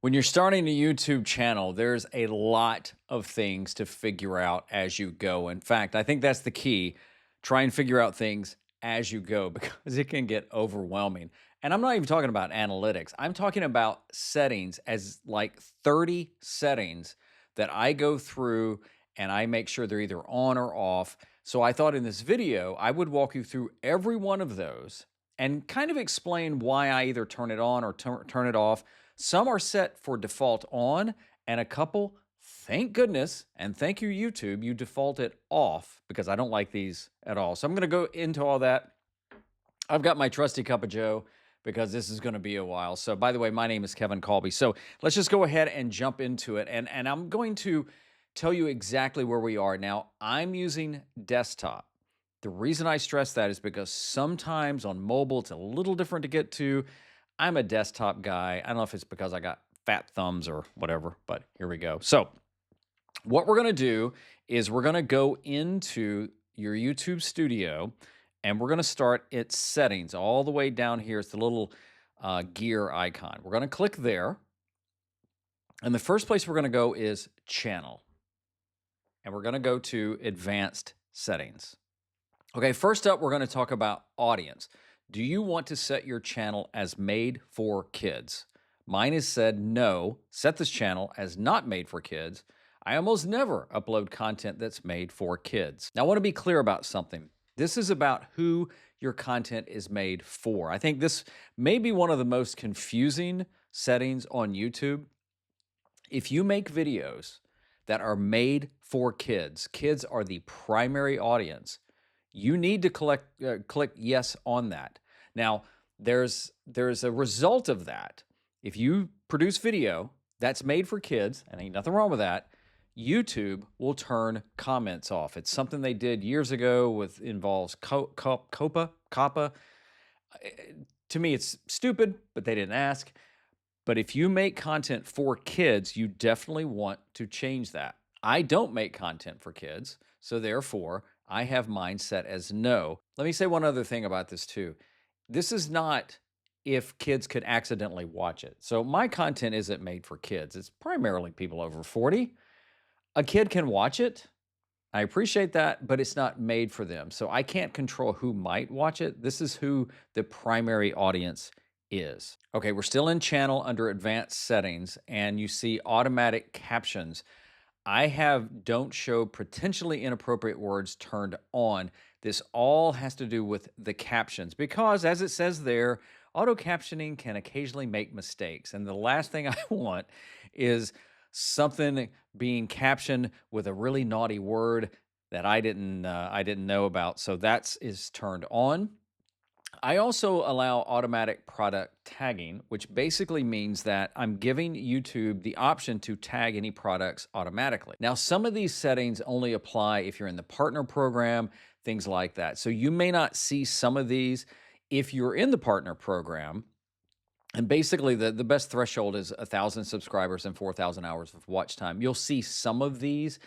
When you're starting a YouTube channel, there's a lot of things to figure out as you go. In fact, I think that's the key. Try and figure out things as you go because it can get overwhelming. And I'm not even talking about analytics. I'm talking about settings as like 30 settings that I go through and I make sure they're either on or off. So I thought in this video, I would walk you through every one of those and kind of explain why I either turn it on or turn it off. Some are set for default on, and a couple, thank goodness, and thank you, YouTube, you default it off because I don't like these at all. So I'm going to go into all that. I've got my trusty cup of Joe because this is going to be a while. So, by the way, my name is Kevin Colby. So let's just go ahead and jump into it. And I'm going to tell you exactly where we are. Now, I'm using desktop. The reason I stress that is because sometimes on mobile, it's a little different to get to. I'm a desktop guy. I don't know if it's because I got fat thumbs or whatever, but here we go. So what we're going to do is we're going to go into your YouTube studio and we're going to start its settings all the way down here. It's the little gear icon. We're going to click there. And the first place we're going to go is channel. And we're going to go to advanced settings. Okay, first up, we're going to talk about audience. Do you want to set your channel as made for kids? Mine is said no, set this channel as not made for kids. I almost never upload content that's made for kids. Now, I want to be clear about something. This is about who your content is made for. I think this may be one of the most confusing settings on YouTube. If you make videos that are made for kids, kids are the primary audience, you need to click yes on that. Now, there's a result of that. If you produce video that's made for kids, and ain't nothing wrong with that, YouTube will turn comments off. It's something they did years ago with involves COPPA. To me, it's stupid, but they didn't ask. But if you make content for kids, you definitely want to change that. I don't make content for kids, so therefore, I have mine set as no. Let me say one other thing about this too. This is not if kids could accidentally watch it. So my content isn't made for kids. It's primarily people over 40. A kid can watch it. I appreciate that, but it's not made for them. So I can't control who might watch it. This is who the primary audience is. Okay, we're still in channel under advanced settings, and you see automatic captions. I have don't show potentially inappropriate words turned on. This all has to do with the captions because, as it says there, auto captioning can occasionally make mistakes. And the last thing I want is something being captioned with a really naughty word that I didn't know about. So that is turned on. I also allow automatic product tagging, which basically means that I'm giving YouTube the option to tag any products automatically. Now, some of these settings only apply if you're in the partner program, things like that. So you may not see some of these if you're in the partner program. And basically, the best threshold is 1,000 subscribers and 4,000 hours of watch time. You'll see some of these.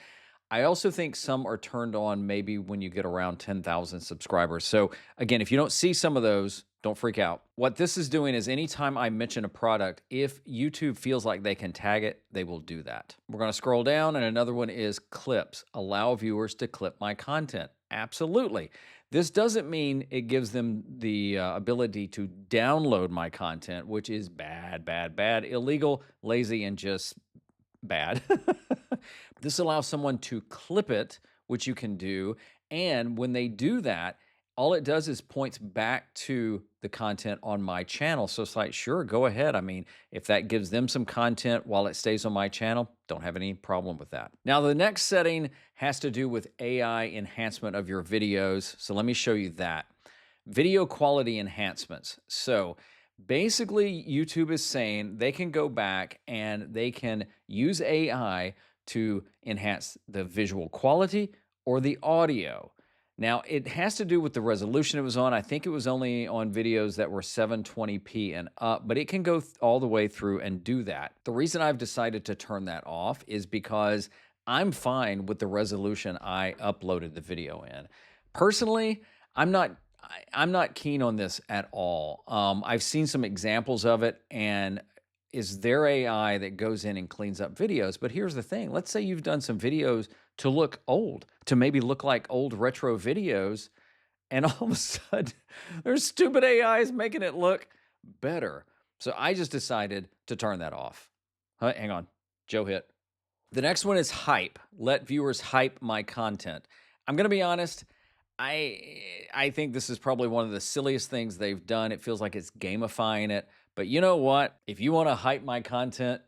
I also think some are turned on maybe when you get around 10,000 subscribers. So again, if you don't see some of those, don't freak out. What this is doing is anytime I mention a product, if YouTube feels like they can tag it, they will do that. We're going to scroll down, and another one is clips. Allow viewers to clip my content. Absolutely. This doesn't mean it gives them the ability to download my content, which is bad, illegal, lazy, and just bad. This allows someone to clip it, which you can do. And when they do that, all it does is points back to the content on my channel. So it's like, sure, go ahead. I mean, if that gives them some content while it stays on my channel, don't have any problem with that. Now, the next setting has to do with AI enhancement of your videos. So let me show you that. Video quality enhancements. So basically, YouTube is saying they can go back and they can use AI to enhance the visual quality or the audio. Now, it has to do with the resolution it was on. I think it was only on videos that were 720p and up, but it can go all the way through and do that. The reason I've decided to turn that off is because I'm fine with the resolution I uploaded the video in. Personally, I'm not keen on this at all. I've seen some examples of it, and is their AI that goes in and cleans up videos. But here's the thing. Let's say you've done some videos to look old, to maybe look like old retro videos, and all of a sudden there's stupid AIs making it look better. So I just decided to turn that off. Hang on. Joe hit. The next one is hype. Let viewers hype my content. I'm going to be honest. I think this is probably one of the silliest things they've done. It feels like it's gamifying it. But you know what? If you want to hype my content,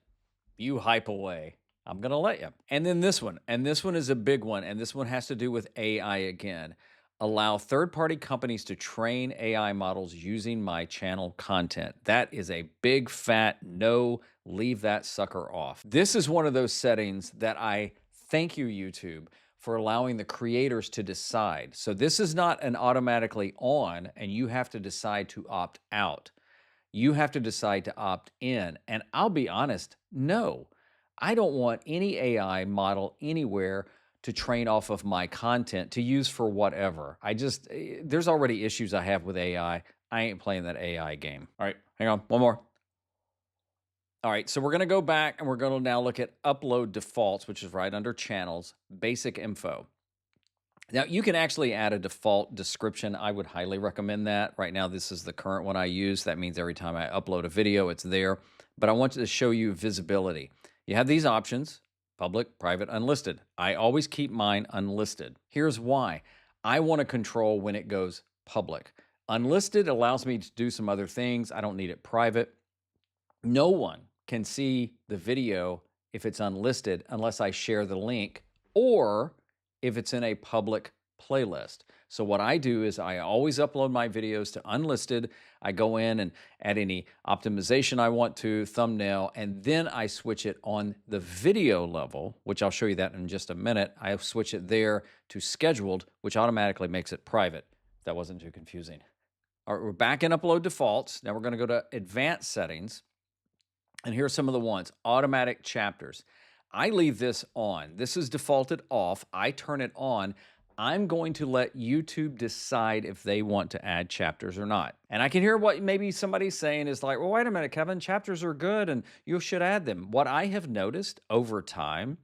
you hype away. I'm going to let you. And then this one. And this one is a big one. And this one has to do with AI again. Allow third-party companies to train AI models using my channel content. That is a big fat no. Leave that sucker off. This is one of those settings that I thank you, YouTube, for allowing the creators to decide. So this is not an automatically on, and you have to decide to opt out. You have to decide to opt in. And I'll be honest, no. I don't want any AI model anywhere to train off of my content to use for whatever. There's already issues I have with AI. I ain't playing that AI game. All right, hang on, one more. All right, so we're gonna go back and we're gonna now look at upload defaults, which is right under channels, basic info. Now you can actually add a default description. I would highly recommend that. Right now, this is the current one I use. That means every time I upload a video, it's there. But I want to show you visibility. You have these options: public, private, unlisted. I always keep mine unlisted. Here's why. I want to control when it goes public. Unlisted allows me to do some other things. I don't need it private. No one can see the video if it's unlisted unless I share the link or if it's in a public playlist. So what I do is I always upload my videos to unlisted. I go in and add any optimization I want to, thumbnail, and then I switch it on the video level, which I'll show you that in just a minute. I switch it there to scheduled, which automatically makes it private. If that wasn't too confusing. All right, we're back in upload defaults. Now we're going to go to advanced settings. And here are some of the ones. Automatic chapters. I leave this on. This is defaulted off. I turn it on. I'm going to let YouTube decide if they want to add chapters or not. And I can hear what maybe somebody's saying is like, well, wait a minute, Kevin, chapters are good and you should add them. What I have noticed over time,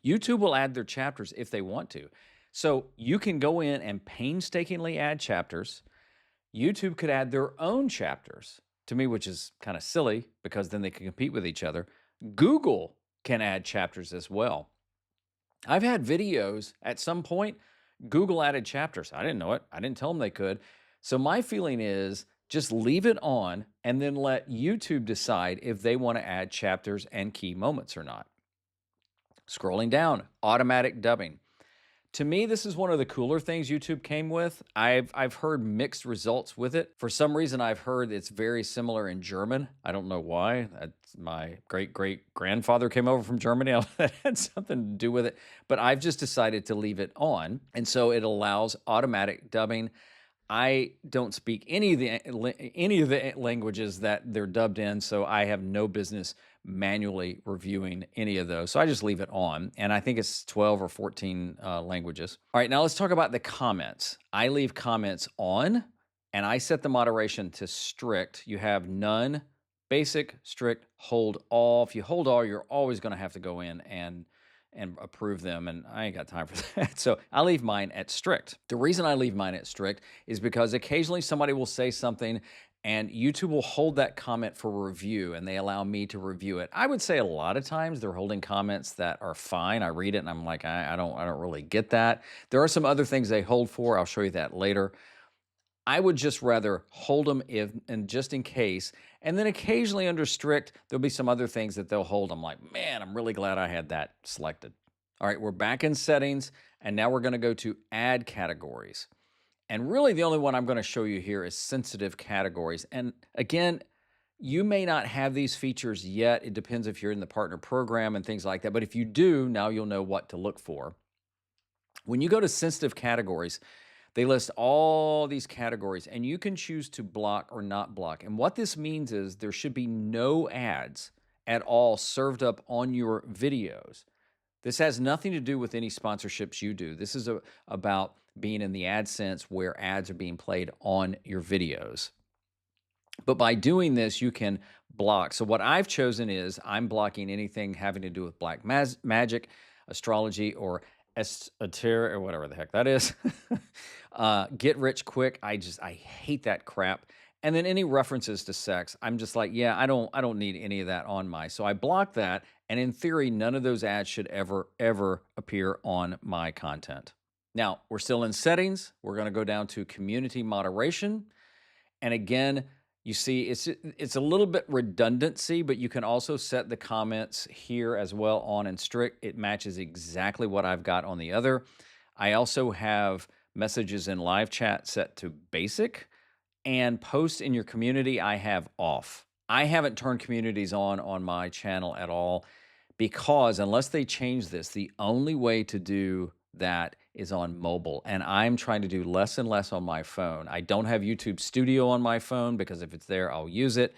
YouTube will add their chapters if they want to. So you can go in and painstakingly add chapters. YouTube could add their own chapters, to me, which is kind of silly because then they can compete with each other. Google can add chapters as well. I've had videos at some point, Google added chapters. I didn't know it. I didn't tell them they could. So my feeling is just leave it on and then let YouTube decide if they want to add chapters and key moments or not. Scrolling down, automatic dubbing. To me, this is one of the cooler things YouTube came with. I've heard mixed results with it. For some reason, I've heard it's very similar in German. I don't know why. My great-great-grandfather came over from Germany. That had something to do with it. But I've just decided to leave it on. And so it allows automatic dubbing. I don't speak any of the languages that they're dubbed in, so I have no business manually reviewing any of those. So I just leave it on, and I think it's 12 or 14 languages. All right, now let's talk about the comments. I leave comments on, and I set the moderation to strict. You have none, basic, strict, hold all. If you hold all, you're always going to have to go in and approve them, and I ain't got time for that. So I leave mine at strict. The reason I leave mine at strict is because occasionally somebody will say something and YouTube will hold that comment for review and they allow me to review it. I would say a lot of times they're holding comments that are fine. I read it and I'm like, I don't really get that. There are some other things they hold for. I'll show you that later. I would just rather hold them and just in case. And then occasionally under strict, there'll be some other things that they'll hold. I'm like, man, I'm really glad I had that selected. All right, we're back in settings, and now we're going to go to add categories. And really the only one I'm going to show you here is sensitive categories. And again, you may not have these features yet. It depends if you're in the partner program and things like that. But if you do, now you'll know what to look for. When you go to sensitive categories, they list all these categories, and you can choose to block or not block. And what this means is there should be no ads at all served up on your videos. This has nothing to do with any sponsorships you do. This is about being in the AdSense where ads are being played on your videos. But by doing this, you can block. So what I've chosen is I'm blocking anything having to do with black magic, astrology, or esoteric, or whatever the heck that is. Get rich quick. I hate that crap. And then any references to sex, I'm just like, yeah, I don't need any of that on my. So I block that. And in theory, none of those ads should ever appear on my content. Now we're still in settings. We're going to go down to community moderation. And again, you see it's a little bit redundancy, but you can also set the comments here as well on and strict. It matches exactly what I've got on the other. I also have messages in live chat set to basic, and posts in your community I have off. I haven't turned communities on my channel at all because unless they change this, the only way to do that is on mobile. And I'm trying to do less and less on my phone. I don't have YouTube Studio on my phone because if it's there, I'll use it.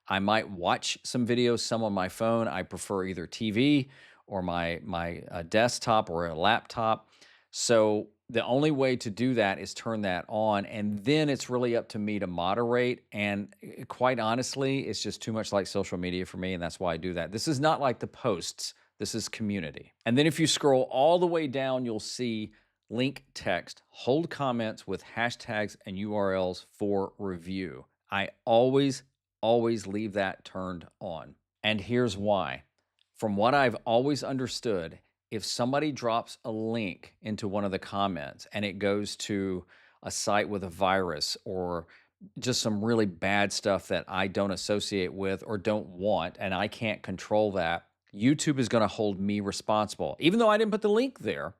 I might watch some videos, some on my phone. I prefer either TV or my desktop or a laptop. So the only way to do that is turn that on, and then it's really up to me to moderate. And quite honestly, it's just too much like social media for me, and that's why I do that. This is not like the posts. This is community. And then if you scroll all the way down, you'll see link text, hold comments with hashtags and URLs for review. I always leave that turned on. And here's why. From what I've always understood, if somebody drops a link into one of the comments and it goes to a site with a virus or just some really bad stuff that I don't associate with or don't want, and I can't control that, YouTube is going to hold me responsible. Even though I didn't put the link there,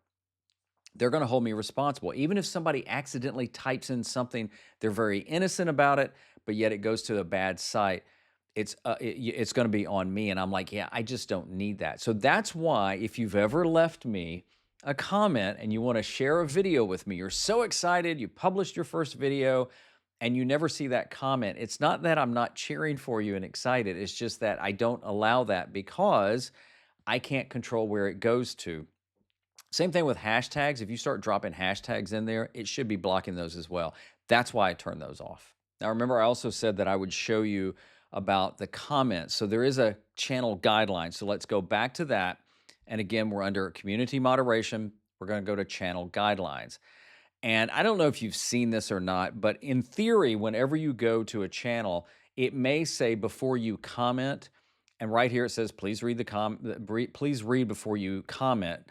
they're going to hold me responsible. Even if somebody accidentally types in something, they're very innocent about it, but yet it goes to a bad site, it's going to be on me. And I'm like, yeah, I just don't need that. So that's why if you've ever left me a comment and you want to share a video with me, you're so excited, you published your first video, and you never see that comment, it's not that I'm not cheering for you and excited. It's just that I don't allow that because I can't control where it goes to. Same thing with hashtags. If you start dropping hashtags in there, it should be blocking those as well. That's why I turn those off. Now, remember, I also said that I would show you about the comments. So there is a channel guideline. So let's go back to that. And again, we're under community moderation. We're going to go to channel guidelines. And I don't know if you've seen this or not, but in theory, whenever you go to a channel, it may say before you comment, and right here it says, please read please read before you comment.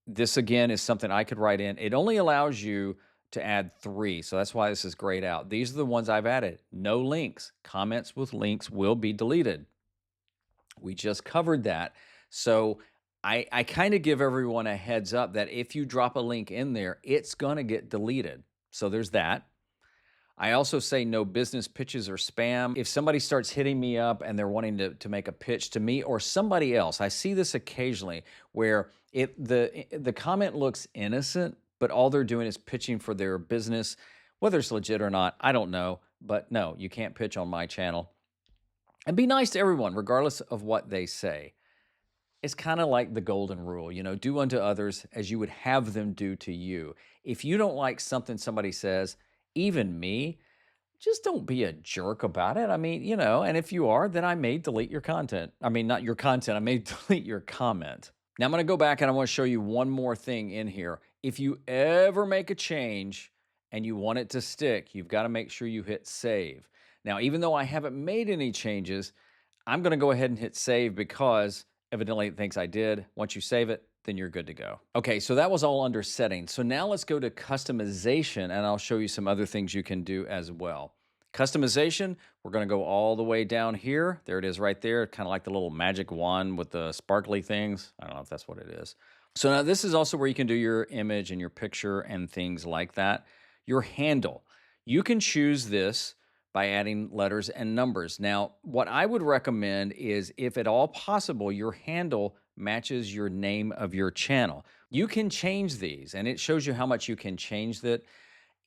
This again is something I could write in. It only allows you to add 3. So that's why this is grayed out. These are the ones I've added. No links. Comments with links will be deleted. We just covered that. So I kind of give everyone a heads up that if you drop a link in there, it's going to get deleted. So there's that. I also say no business pitches or spam. If somebody starts hitting me up and they're wanting to make a pitch to me or somebody else, I see this occasionally where the comment looks innocent, but all they're doing is pitching for their business. Whether it's legit or not, I don't know. But no, you can't pitch on my channel. And be nice to everyone, regardless of what they say. It's kind of like the golden rule, do unto others as you would have them do to you. If you don't like something somebody says, even me, just don't be a jerk about it. I mean, and if you are, then I may delete your content. I mean, not your content, I may delete your comment. Now I'm going to go back and I want to show you one more thing in here. If you ever make a change and you want it to stick, you've got to make sure you hit save. Now, even though I haven't made any changes, I'm going to go ahead and hit save because evidently it thinks I did. Once you save it, then you're good to go. Okay, so that was all under settings. So now let's go to customization and I'll show you some other things you can do as well. Customization, we're gonna go all the way down here. There it is right there, kind of like the little magic wand with the sparkly things. I don't know if that's what it is. So now this is also where you can do your image and your picture and things like that. Your handle, you can choose this by adding letters and numbers. Now, what I would recommend is, if at all possible, your handle matches your name of your channel. You can change these, and it shows you how much you can change that.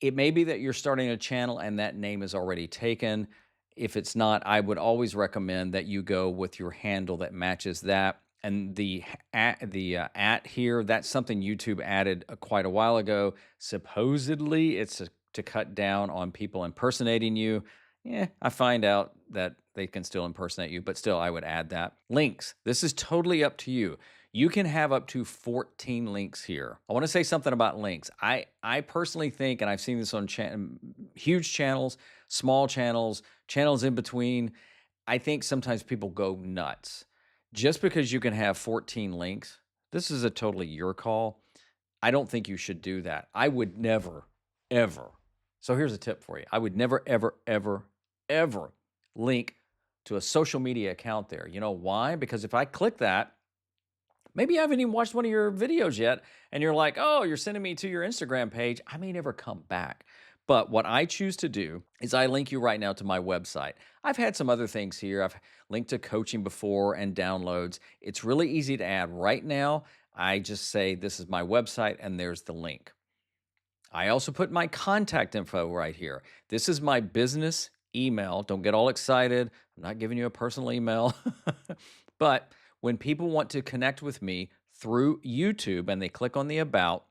It may be that you're starting a channel and that name is already taken. If it's not, I would always recommend that you go with your handle that matches that. And the at here, that's something YouTube added quite a while ago. Supposedly, it's to cut down on people impersonating you. I find out that they can still impersonate you, but still, I would add that. Links. This is totally up to you. You can have up to 14 links here. I want to say something about links. I personally think, and I've seen this on huge channels, small channels, channels in between. I think sometimes people go nuts. Just because you can have 14 links, this is a totally your call. I don't think you should do that. I would never, ever. So here's a tip for you. I would never, ever, ever, ever link to a social media account there. You know why? Because if I click that, maybe you haven't even watched one of your videos yet, and you're like, oh, you're sending me to your Instagram page. I may never come back. But what I choose to do is I link you right now to my website. I've had some other things here. I've linked to coaching before and downloads. It's really easy to add. Right now, I just say, this is my website, and there's the link. I also put my contact info right here. This is my business email. Don't get all excited. I'm not giving you a personal email. But when people want to connect with me through YouTube and they click on the About,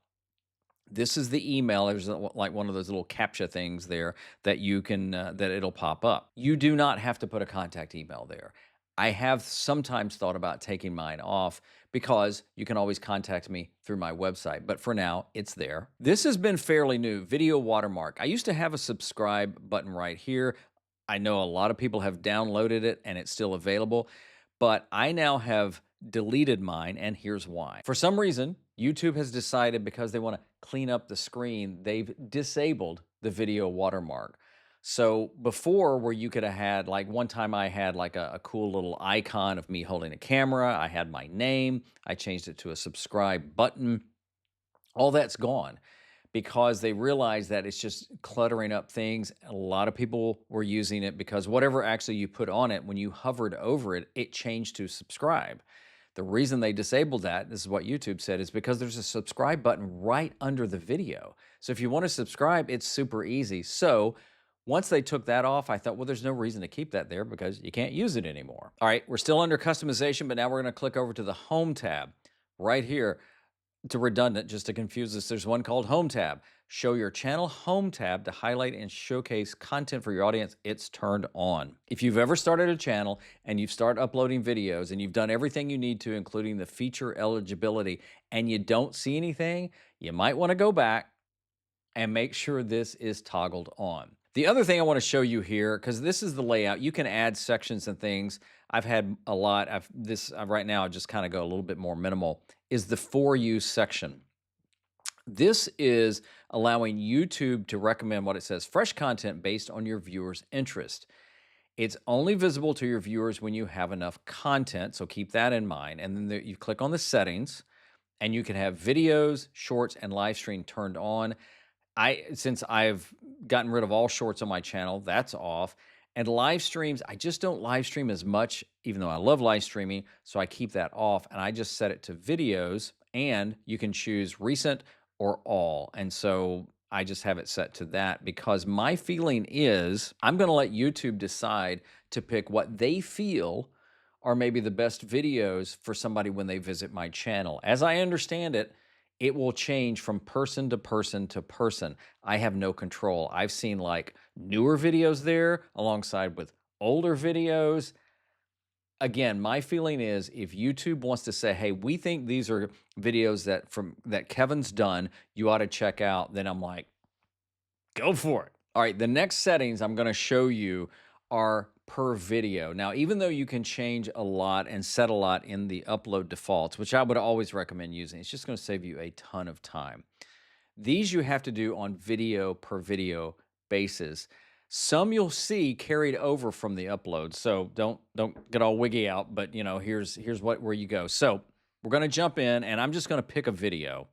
this is the email. There's like one of those little CAPTCHA things there that you can, that it'll pop up. You do not have to put a contact email there. I have sometimes thought about taking mine off because you can always contact me through my website. But for now, it's there. This has been fairly new, video watermark. I used to have a subscribe button right here. I know a lot of people have downloaded it and it's still available, but I now have deleted mine, and here's why. For some reason, YouTube has decided, because they want to clean up the screen, they've disabled the video watermark. So before, where you could have had, like one time I had like a cool little icon of me holding a camera, I had my name, I changed it to a subscribe button, all that's gone because they realized that it's just cluttering up things. A lot of people were using it because whatever actually you put on it, when you hovered over it, it changed to subscribe. The reason they disabled that, this is what YouTube said, is because there's a subscribe button right under the video. So if you want to subscribe, it's super easy. So once they took that off, I thought, well, there's no reason to keep that there because you can't use it anymore. All right, we're still under customization, but now we're going to click over to the Home tab right here. To redundant, just to confuse us, there's one called Home tab. Show your channel Home tab to highlight and showcase content for your audience. It's turned on. If you've ever started a channel and you've started uploading videos and you've done everything you need to, including the feature eligibility, and you don't see anything, you might want to go back and make sure this is toggled on. The other thing I want to show you here, because this is the layout, you can add sections and things. I've had a lot. Right now, I just kind of go a little bit more minimal, is the For You section. This is allowing YouTube to recommend what it says, fresh content based on your viewers' interest. It's only visible to your viewers when you have enough content, so keep that in mind. And then you click on the settings, and you can have videos, shorts, and live stream turned on. Since I've gotten rid of all shorts on my channel, that's off. And live streams, I just don't live stream as much, even though I love live streaming, so I keep that off, and I just set it to videos, and you can choose recent or all. And so I just have it set to that because my feeling is I'm going to let YouTube decide to pick what they feel are maybe the best videos for somebody when they visit my channel. As I understand it, it will change from person to person to person. I have no control. I've seen like newer videos there alongside with older videos. Again, my feeling is if YouTube wants to say, hey, we think these are videos that Kevin's done, you ought to check out, then I'm like, go for it. All right, the next settings I'm going to show you are per video. Now, even though you can change a lot and set a lot in the upload defaults, which I would always recommend using, it's just going to save you a ton of time. These you have to do on video per video basis. Some you'll see carried over from the upload, so don't get all wiggy out, but you know, here's where you go. So we're going to jump in, and I'm just going to pick a video.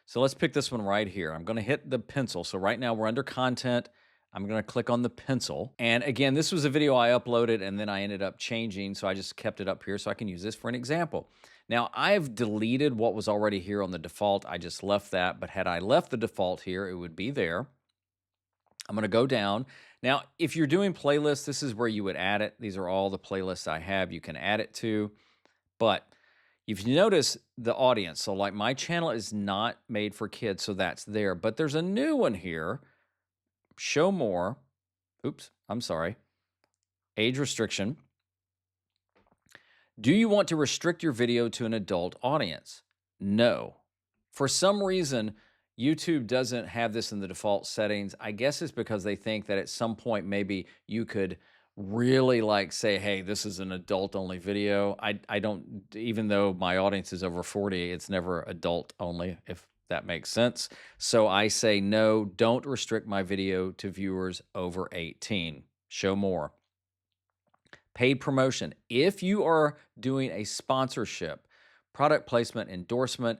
So let's pick this one right here. I'm going to hit the pencil. So right now we're under content. I'm going to click on the pencil. And again, this was a video I uploaded and then I ended up changing. So I just kept it up here so I can use this for an example. Now I've deleted what was already here on the default. I just left that. But had I left the default here, it would be there. I'm going to go down. Now, if you're doing playlists, this is where you would add it. These are all the playlists I have you can add it to. But if you notice the audience, so like my channel is not made for kids, so that's there. But there's a new one here. Show more, Oops, I'm sorry. Age restriction. Do you want to restrict your video to an adult audience? No. For some reason, YouTube doesn't have this in the default settings. I guess it's because they think that at some point maybe you could really like say, hey, this is an adult only video. I don't, even though my audience is over 40, it's never adult only, if that makes sense. So I say no, don't restrict my video to viewers over 18. Show more. Paid promotion. If you are doing a sponsorship, product placement, endorsement,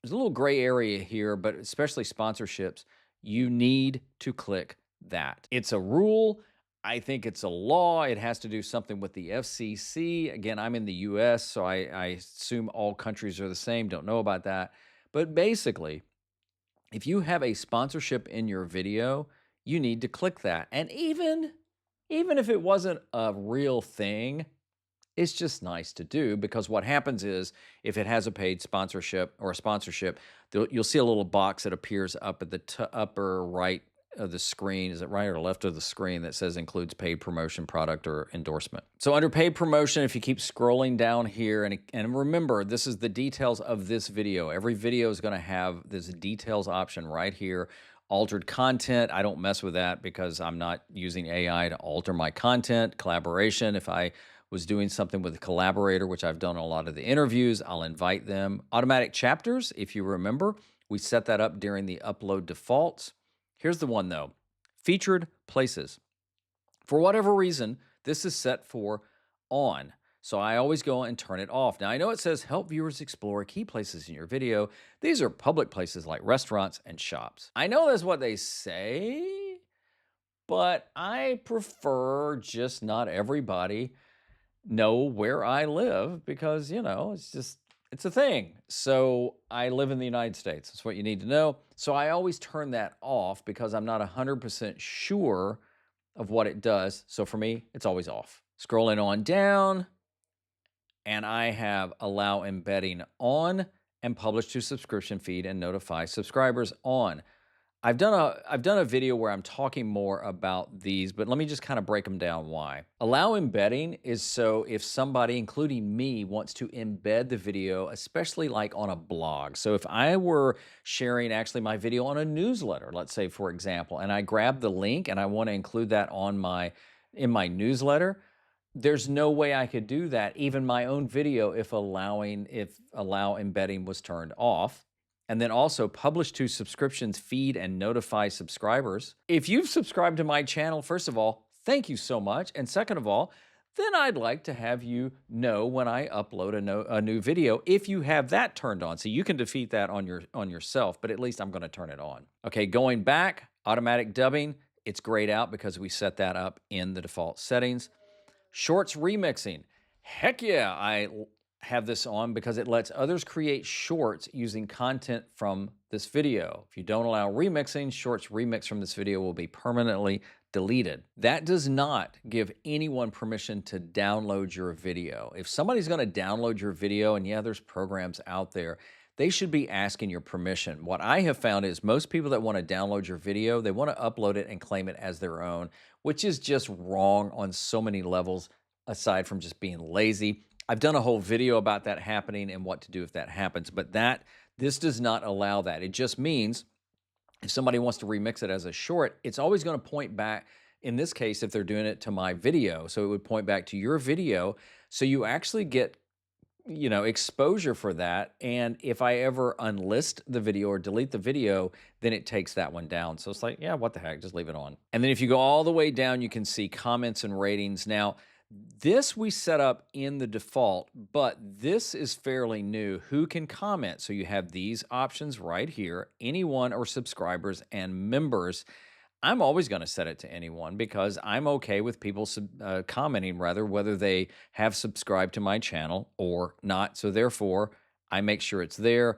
there's a little gray area here, but especially sponsorships, you need to click that. It's a rule. I think it's a law. It has to do something with the FCC. Again, I'm in the US, so I assume all countries are the same. Don't know about that. But basically, if you have a sponsorship in your video, you need to click that. And even if it wasn't a real thing, it's just nice to do, because what happens is if it has a paid sponsorship or a sponsorship, you'll see a little box that appears up at the upper right of the screen. Is it right or left of the screen that says includes paid promotion, product, or endorsement? So under paid promotion, if you keep scrolling down here, and remember, this is the details of this video. Every video is going to have this details option right here. Altered content, I don't mess with that because I'm not using AI to alter my content. Collaboration, if I was doing something with a collaborator, which I've done a lot of the interviews, I'll invite them. Automatic chapters, if you remember, we set that up during the upload defaults. Here's the one though, featured places. For whatever reason, this is set for on. So I always go and turn it off. Now I know it says help viewers explore key places in your video. These are public places like restaurants and shops. I know that's what they say, but I prefer just not everybody know where I live because, it's a thing. So I live in the United States. That's what you need to know. So I always turn that off because I'm not 100% sure of what it does. So for me, it's always off. Scrolling on down, and I have allow embedding on and publish to subscription feed and notify subscribers on. I've done a video where I'm talking more about these, but let me just kind of break them down why. Allow embedding is so if somebody, including me, wants to embed the video, especially like on a blog. So if I were sharing actually my video on a newsletter, let's say for example, and I grab the link and I want to include that in my newsletter, there's no way I could do that, even my own video, if allow embedding was turned off. And then also publish to subscriptions feed and notify subscribers. If you've subscribed to my channel, first of all, thank you so much. And second of all, then I'd like to have you know when I upload a new video if you have that turned on. So you can defeat that on yourself, but at least I'm going to turn it on. Okay, going back, automatic dubbing, it's grayed out because we set that up in the default settings. Shorts remixing. Heck yeah, I have this on because it lets others create shorts using content from this video. If you don't allow remixing, shorts remixed from this video will be permanently deleted. That does not give anyone permission to download your video. If somebody's going to download your video, and yeah, there's programs out there, they should be asking your permission. What I have found is most people that want to download your video, they want to upload it and claim it as their own, which is just wrong on so many levels aside from just being lazy. I've done a whole video about that happening and what to do if that happens, but this does not allow that. It just means if somebody wants to remix it as a short, it's always going to point back, in this case, if they're doing it to my video, so it would point back to your video, so you actually get exposure for that. And if I ever unlist the video or delete the video, then it takes that one down. So it's like, yeah, what the heck, just leave it on. And then if you go all the way down, you can see comments and ratings. Now, this we set up in the default, but this is fairly new. Who can comment? So you have these options right here, anyone or subscribers and members. I'm always going to set it to anyone because I'm okay with people commenting, whether they have subscribed to my channel or not. So therefore, I make sure it's there.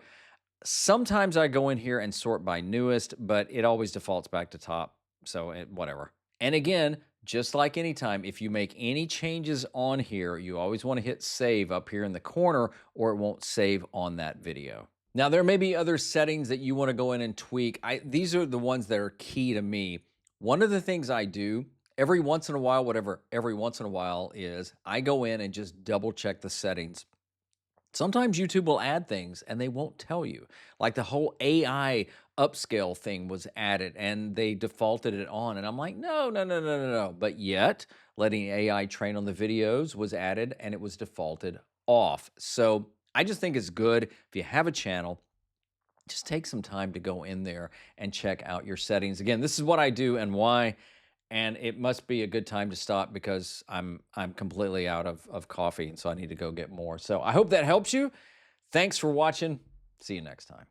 Sometimes I go in here and sort by newest, but it always defaults back to top. So whatever. And again, just like anytime, if you make any changes on here, you always want to hit save up here in the corner or it won't save on that video. Now, there may be other settings that you want to go in and tweak. These are the ones that are key to me. One of the things I do every once in a while, whatever every once in a while is, I go in and just double check the settings. Sometimes YouTube will add things and they won't tell you. Like the whole AI upscale thing was added and they defaulted it on. And I'm like, no, no, no, no, no, no. But yet, letting AI train on the videos was added and it was defaulted off. So I just think it's good if you have a channel, just take some time to go in there and check out your settings. Again, this is what I do and why. And it must be a good time to stop because I'm completely out of coffee, and so I need to go get more. So I hope that helps you. Thanks for watching. See you next time.